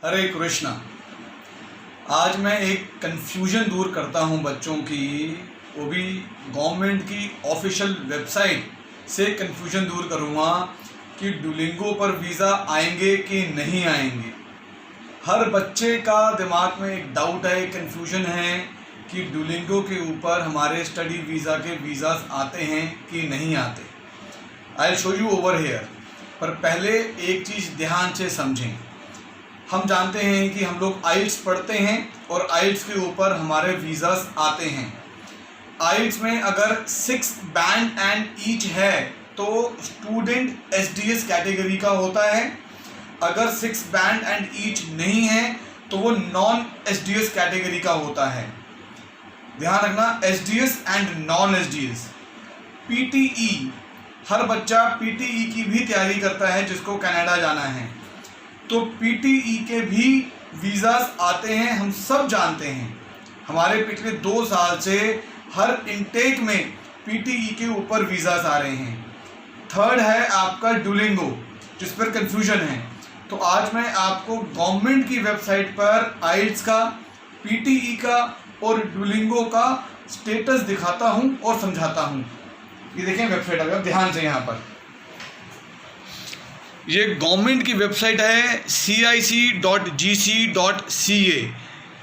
हरे कृष्णा। आज मैं एक कन्फ्यूजन दूर करता हूं बच्चों की, वो भी गवर्नमेंट की ऑफिशियल वेबसाइट से कन्फ्यूजन दूर करूंगा कि डुलिंगो पर वीज़ा आएंगे कि नहीं आएंगे। हर बच्चे का दिमाग में एक डाउट है, एक कन्फ्यूजन है कि डुलिंगो के ऊपर हमारे स्टडी वीज़ा के वीज़ास आते हैं कि नहीं आते। I show you over here. पर पहले एक चीज़ ध्यान से समझें। हम जानते हैं कि हम लोग आइल्स पढ़ते हैं और आइल्स के ऊपर हमारे वीज़ास आते हैं। आइल्स में अगर 6 बैंड एंड ईच है तो स्टूडेंट एसडीएस कैटेगरी का होता है। अगर 6 बैंड एंड ईच नहीं है तो वो नॉन एसडीएस कैटेगरी का होता है। ध्यान रखना, SDS and non SDS. PTE, हर बच्चा पीटीई की भी तैयारी करता है जिसको कनाडा जाना है, तो पीटीई के भी वीज़ास आते हैं। हम सब जानते हैं, हमारे पिछले 2 साल से हर इनटेक में पीटीई के ऊपर वीज़ास आ रहे हैं। थर्ड है आपका डुलिंगो, जिस पर कन्फ्यूजन है। तो आज मैं आपको गवर्नमेंट की वेबसाइट पर आइल्स का, पीटीई का और डुलिंगो का स्टेटस दिखाता हूं और समझाता हूं। ये देखें वेबसाइट, अगर ध्यान से यहाँ पर, ये गवर्नमेंट की वेबसाइट है cic.gc.ca।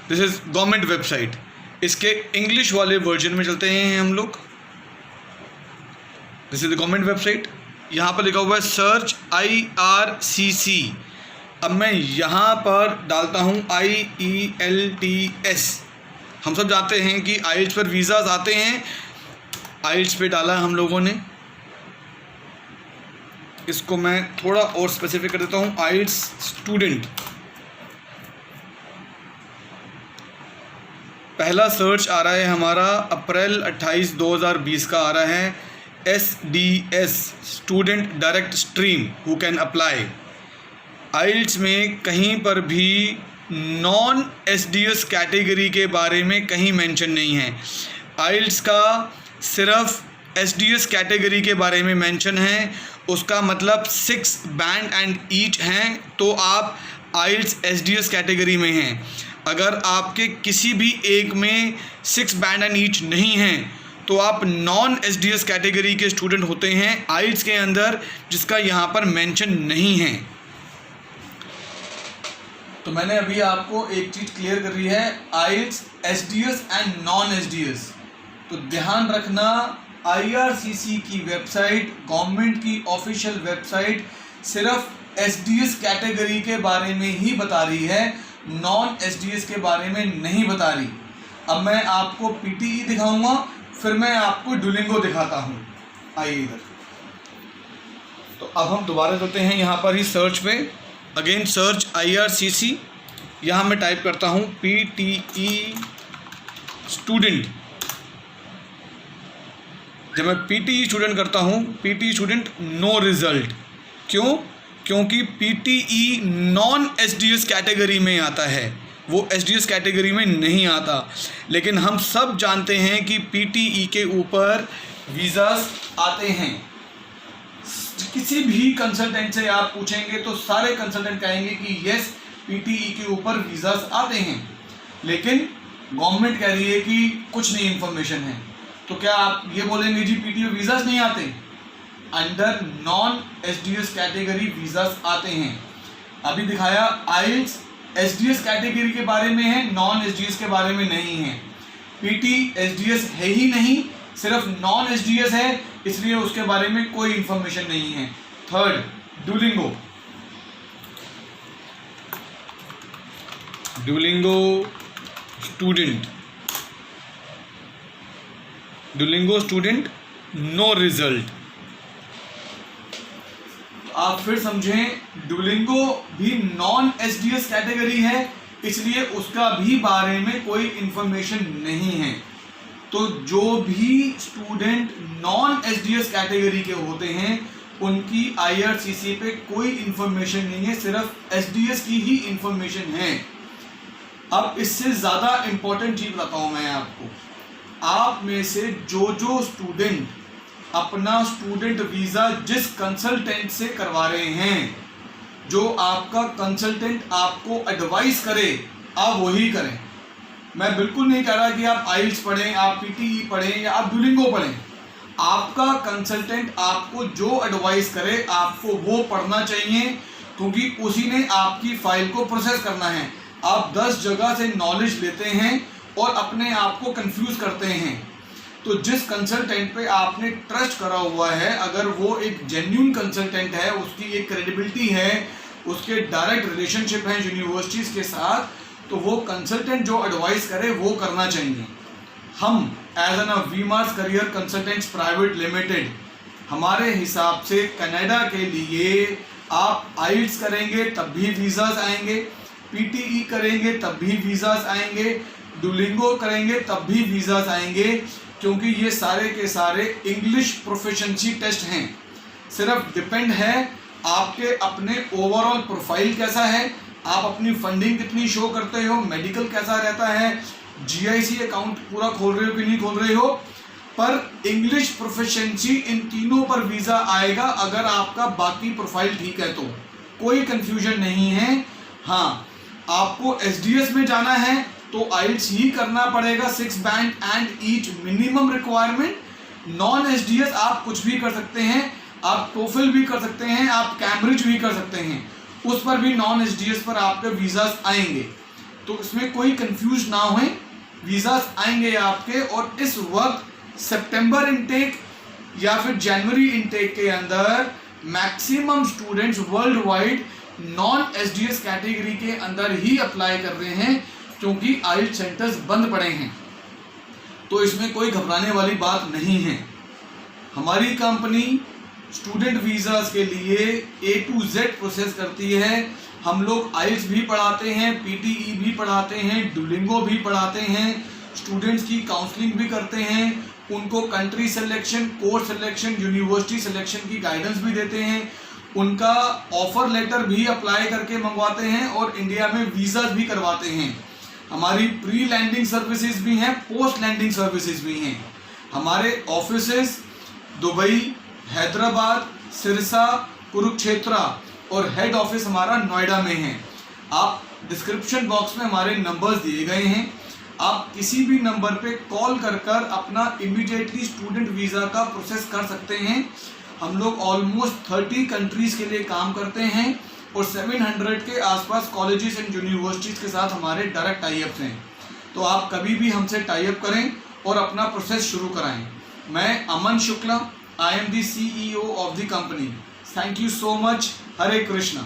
This is government website. इसके इंग्लिश वाले वर्जन में चलते हैं हम लोग। This is the government website. यहाँ पर लिखा हुआ है सर्च IRCC। अब मैं यहाँ पर डालता हूँ IELTS। हम सब जानते हैं कि आइल्स पर वीज़ास आते हैं। आइल्स पे डाला हम लोगों ने। इसको मैं थोड़ा और स्पेसिफिक कर देता हूँ, आइल्स स्टूडेंट। पहला सर्च आ रहा है हमारा अप्रैल 28, 2020 का आ रहा है। SDS student direct stream who can apply. IELTS में कहीं पर भी नॉन एसडीएस कैटेगरी के बारे में कहीं मेंशन नहीं है। आइल्स का सिर्फ एसडीएस कैटेगरी के बारे में मेंशन है। उसका मतलब 6 बैंड एंड ईच हैं तो आप आइल्स एसडीएस कैटेगरी में हैं। अगर आपके किसी भी एक में 6 बैंड एंड ईच नहीं हैं तो आप नॉन एसडीएस कैटेगरी के स्टूडेंट होते हैं आइल्स के अंदर, जिसका यहाँ पर मेंशन नहीं है। तो मैंने अभी आपको एक चीज़ क्लियर कर दी है, आइल्स एसडीएस एंड नॉन एसडीएस। तो ध्यान रखना, IRCC की वेबसाइट, गवर्नमेंट की ऑफिशियल वेबसाइट सिर्फ एसडीएस कैटेगरी के बारे में ही बता रही है, नॉन एसडीएस के बारे में नहीं बता रही। अब मैं आपको पीटीई दिखाऊंगा, फिर मैं आपको डुलिंगो दिखाता हूँ। आइए इधर। तो अब हम दोबारा चलते हैं यहाँ पर ही सर्च पे। Again search IRCC। यहाँ मैं टाइप करता हूँ PTE स्टूडेंट। जब मैं पीटीई स्टूडेंट करता हूँ, पीटीई स्टूडेंट नो रिजल्ट। क्यों? क्योंकि पीटीई नॉन एसडीएस कैटेगरी में आता है, वो एसडीएस कैटेगरी में नहीं आता। लेकिन हम सब जानते हैं कि पीटीई के ऊपर वीज़ास आते हैं। किसी भी कंसल्टेंट से आप पूछेंगे तो सारे कंसल्टेंट कहेंगे कि यस, पीटीई के ऊपर वीज़ास आते हैं। लेकिन गवर्नमेंट कह रही है कि कुछ नहीं इन्फॉर्मेशन है। तो क्या आप ये बोलेंगे जी पीटीई में वीज़ास नहीं आते? Under non SDS category visas आते हैं। अभी दिखाया आइल्स एसडीएस कैटेगरी के बारे में है, नॉन एसडीएस के बारे में नहीं है। पीटी एसडीएस है ही नहीं, सिर्फ नॉन एसडीएस है, इसलिए उसके बारे में कोई इंफॉर्मेशन नहीं है। Third, Duolingo. Duolingo student, Duolingo student no result. आप फिर समझें, डुलिंगो भी नॉन एसडीएस कैटेगरी है, इसलिए उसका भी बारे में कोई इंफॉर्मेशन नहीं है। तो जो भी स्टूडेंट नॉन एसडीएस कैटेगरी के होते हैं उनकी IRCC पे कोई इंफॉर्मेशन नहीं है, सिर्फ एसडीएस की ही इंफॉर्मेशन है। अब इससे ज़्यादा इंपॉर्टेंट चीज़ बताता हूँ मैं आपको। आप में से जो स्टूडेंट अपना स्टूडेंट वीज़ा जिस कंसल्टेंट से करवा रहे हैं जो आपका कंसल्टेंट आपको एडवाइस करे आप वही करें। मैं बिल्कुल नहीं कह रहा कि आप आइल्स पढ़ें, आप पीटीई पढ़ें या आप डुलिंगो पढ़ें। आपका कंसल्टेंट आपको जो एडवाइस करे आपको वो पढ़ना चाहिए, क्योंकि उसी ने आपकी फाइल को प्रोसेस करना है। आप 10 जगह से नॉलेज लेते हैं और अपने आप को कंफ्यूज करते हैं। तो जिस कंसल्टेंट पे आपने ट्रस्ट करा हुआ है, अगर वो एक जेन्युइन कंसल्टेंट है, उसकी एक क्रेडिबिलिटी है, उसके डायरेक्ट रिलेशनशिप है यूनिवर्सिटीज़ के साथ, तो वो कंसल्टेंट जो एडवाइस करे वो करना चाहिए। हम as an Vimars career consultants private limited, हमारे हिसाब से कनाडा के लिए आप आइल्स करेंगे तब भी वीज़ाज आएंगे, पीटीई करेंगे तब भी वीज़ाज आएंगे, डुलिंगो करेंगे तब भी वीज़ाज आएंगे, क्योंकि ये सारे के सारे इंग्लिश प्रोफिशिएंसी टेस्ट हैं। सिर्फ डिपेंड है आपके अपने ओवरऑल प्रोफाइल कैसा है, आप अपनी फंडिंग कितनी शो करते हो, मेडिकल कैसा रहता है, जीआईसी अकाउंट पूरा खोल रहे हो कि नहीं खोल रहे हो। पर इंग्लिश प्रोफिशिएंसी इन तीनों पर वीज़ा आएगा अगर आपका बाकी प्रोफाइल ठीक है तो कोई कंफ्यूजन नहीं है। हाँ, आपको एसडीएस में जाना है तो आइल्स ही करना पड़ेगा, 6 band and each minimum requirement. Non SDS आप कुछ भी कर सकते हैं, आप टोफिल भी कर सकते हैं, आप कैम्ब्रिज भी कर सकते हैं, उस पर भी नॉन एसडीएस पर आपके वीज़ाज आएंगे। तो इसमें कोई कंफ्यूज ना हो, वीज़ाज आएंगे आपके। और इस वक्त सितंबर इनटेक या फिर जनवरी इनटेक के अंदर maximum students world wide non SDS category के अंदर ही अप्लाई कर रहे हैं, क्योंकि आइल्स सेंटर्स बंद पड़े हैं। तो इसमें कोई घबराने वाली बात नहीं है। हमारी कंपनी स्टूडेंट वीज़ाज के लिए A to Z प्रोसेस करती है। हम लोग आइल्स भी पढ़ाते हैं, पीटीई भी पढ़ाते हैं, डुलिंगो भी पढ़ाते हैं, स्टूडेंट्स की काउंसलिंग भी करते हैं, उनको country selection, course selection, university selection की गाइडेंस भी देते हैं, उनका ऑफर लेटर भी अप्लाई करके मंगवाते हैं और इंडिया में वीज़ाज भी करवाते हैं। हमारी प्री लैंडिंग सर्विसेज भी हैं, पोस्ट लैंडिंग सर्विसेज भी हैं। हमारे ऑफिसेज दुबई, हैदराबाद, सिरसा, कुरुक्षेत्रा और हेड ऑफिस हमारा नोएडा में है। आप डिस्क्रिप्शन बॉक्स में हमारे नंबर्स दिए गए हैं, आप किसी भी नंबर पे कॉल कर कर अपना इमीडिएटली स्टूडेंट वीज़ा का प्रोसेस कर सकते हैं। हम लोग ऑलमोस्ट 30 कंट्रीज़ के लिए काम करते हैं और 700 के आसपास कॉलेजेस एंड यूनिवर्सिटीज़ के साथ हमारे डायरेक्ट टाई-अप्स हैं। तो आप कभी भी हमसे टाई-अप करें और अपना प्रोसेस शुरू कराएं। मैं अमन Shukla, I am the CEO of the company. Thank you so much. Hare Krishna.